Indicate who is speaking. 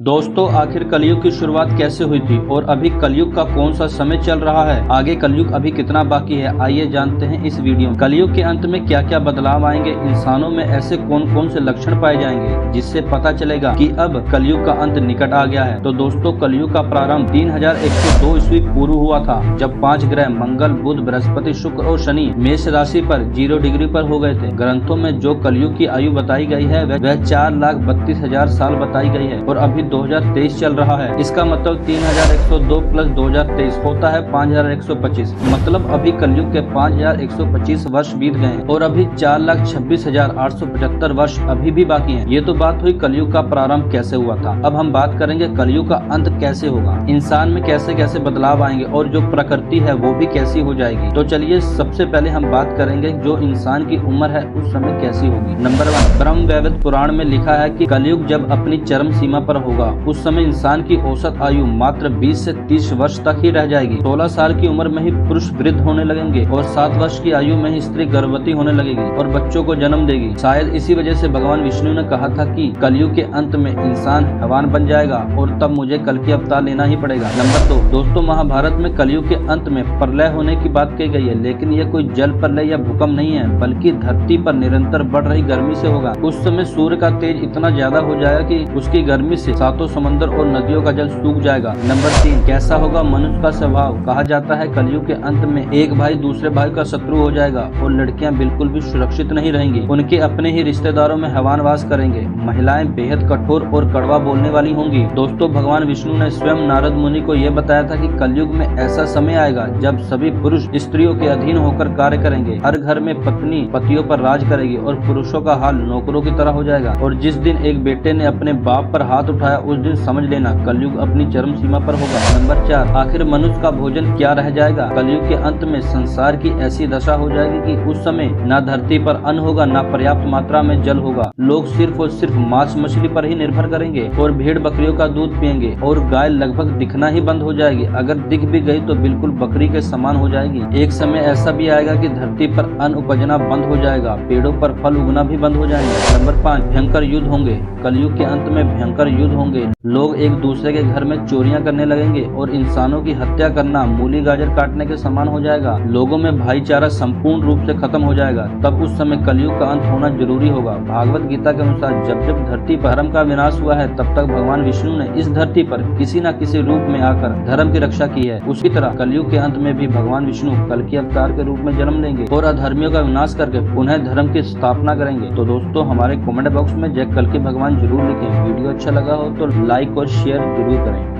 Speaker 1: दोस्तों, आखिर कलयुग की शुरुआत कैसे हुई थी और अभी कलयुग का कौन सा समय चल रहा है, आगे कलयुग अभी कितना बाकी है, आइए जानते हैं इस वीडियो में। कलयुग के अंत में क्या क्या बदलाव आएंगे, इंसानों में ऐसे कौन कौन से लक्षण पाए जाएंगे जिससे पता चलेगा कि अब कलयुग का अंत निकट आ गया है। तो दोस्तों, कलयुग का प्रारंभ 3102 ईस्वी पूर्व हुआ था, जब 5 ग्रह मंगल, बुध, बृहस्पति, शुक्र और शनि मेष राशि पर 0 डिग्री पर हो गए थे। ग्रंथों में जो कलयुग की आयु बताई गई है वह 4,32,000 साल बताई गई है और अभी 2023 चल रहा है। इसका मतलब 3102 प्लस 2023 होता है 5125। मतलब अभी कलयुग के 5125 वर्ष बीत गए हैं और अभी 4,26,875 वर्ष अभी भी बाकी हैं। ये तो बात हुई कलयुग का प्रारंभ कैसे हुआ था। अब हम बात करेंगे कलयुग का अंत कैसे होगा, इंसान में कैसे कैसे बदलाव आएंगे और जो प्रकृति है वो भी कैसी हो जाएगी। तो चलिए सबसे पहले हम बात करेंगे जो इंसान की उम्र है उस समय कैसी होगी। नंबर 1, ब्रह्म वैवर्त पुराण में लिखा है कि कलयुग जब अपनी चरम सीमा पर होगा उस समय इंसान की औसत आयु मात्र 20 से 30 वर्ष तक ही रह जाएगी। 16 साल की उम्र में ही पुरुष वृद्ध होने लगेंगे और 7 वर्ष की आयु में ही स्त्री गर्भवती होने लगेगी और बच्चों को जन्म देगी। शायद इसी वजह से भगवान विष्णु ने कहा था कि कलयुग के अंत में इंसान हैवान बन जाएगा और तब मुझे कल की अवतार लेना ही पड़ेगा। नंबर 2, दोस्तों महाभारत में कलयुग के अंत में प्रलय होने की बात कही गई है, लेकिन यह कोई जल प्रलय या भूकंप नहीं है, बल्कि धरती पर निरंतर बढ़ रही गर्मी से होगा। उस समय सूर्य का तेज इतना ज्यादा हो जाएगा कि उसकी गर्मी से सातों समंदर और नदियों का जल सूख जाएगा। नंबर 3, कैसा होगा मनुष्य का स्वभाव। कहा जाता है कलयुग के अंत में एक भाई दूसरे भाई का शत्रु हो जाएगा और लड़कियां बिल्कुल भी सुरक्षित नहीं रहेंगी, उनके अपने ही रिश्तेदारों में हैवान वास करेंगे। महिलाएं बेहद कठोर और कड़वा बोलने वाली होंगी। दोस्तों, भगवान विष्णु ने स्वयं नारद मुनि को यह बताया था कि कलयुग में ऐसा समय आएगा जब सभी पुरुष स्त्रियों के अधीन होकर कार्य करेंगे। हर घर में पत्नी पतियों पर राज करेगी और पुरुषों का हाल नौकरों की तरह हो जाएगा। और जिस दिन एक बेटे ने अपने बाप पर हाथ उठाया उस दिन समझ लेना कलयुग अपनी चरम सीमा पर होगा। नंबर 4, आखिर मनुष्य का भोजन क्या रह जाएगा। कलयुग के अंत में संसार की ऐसी दशा हो जाएगी कि उस समय न धरती पर अन्न होगा, न पर्याप्त मात्रा में जल होगा। लोग सिर्फ और सिर्फ मांस मछली पर ही निर्भर करेंगे और भेड़ बकरियों का दूध पियेंगे और गाय लगभग दिखना ही बंद हो जाएगी। अगर दिख भी गई तो बिल्कुल बकरी के समान हो जाएगी। एक समय ऐसा भी आएगा कि धरती पर अन्न उपजना बंद हो जाएगा, पेड़ों पर फल उगना भी बंद हो जाएंगे। नंबर 5, भयंकर युद्ध होंगे। कलयुग के अंत में भयंकर युद्ध होंगे। लोग एक दूसरे के घर में चोरियां करने लगेंगे और इंसानों की हत्या करना मूली गाजर काटने के समान हो जाएगा। लोगों में भाईचारा संपूर्ण रूप से खत्म हो जाएगा। तब उस समय कलयुग का अंत होना जरूरी होगा। भागवत गीता के अनुसार जब जब धरती पर धर्म का विनाश हुआ है तब तक भगवान विष्णु ने इस धरती पर किसी न किसी रूप में आकर धर्म की रक्षा की है। उसी तरह कलयुग के अंत में भी भगवान विष्णु कल की अवतार के रूप में जन्म लेंगे और अधर्मियों का विनाश करके पुनः धर्म की स्थापना करेंगे। तो दोस्तों, हमारे कमेंट बॉक्स में जय कल के भगवान जरूर लिखें। वीडियो अच्छा लगा हो तो लाइक और शेयर जरूर करें।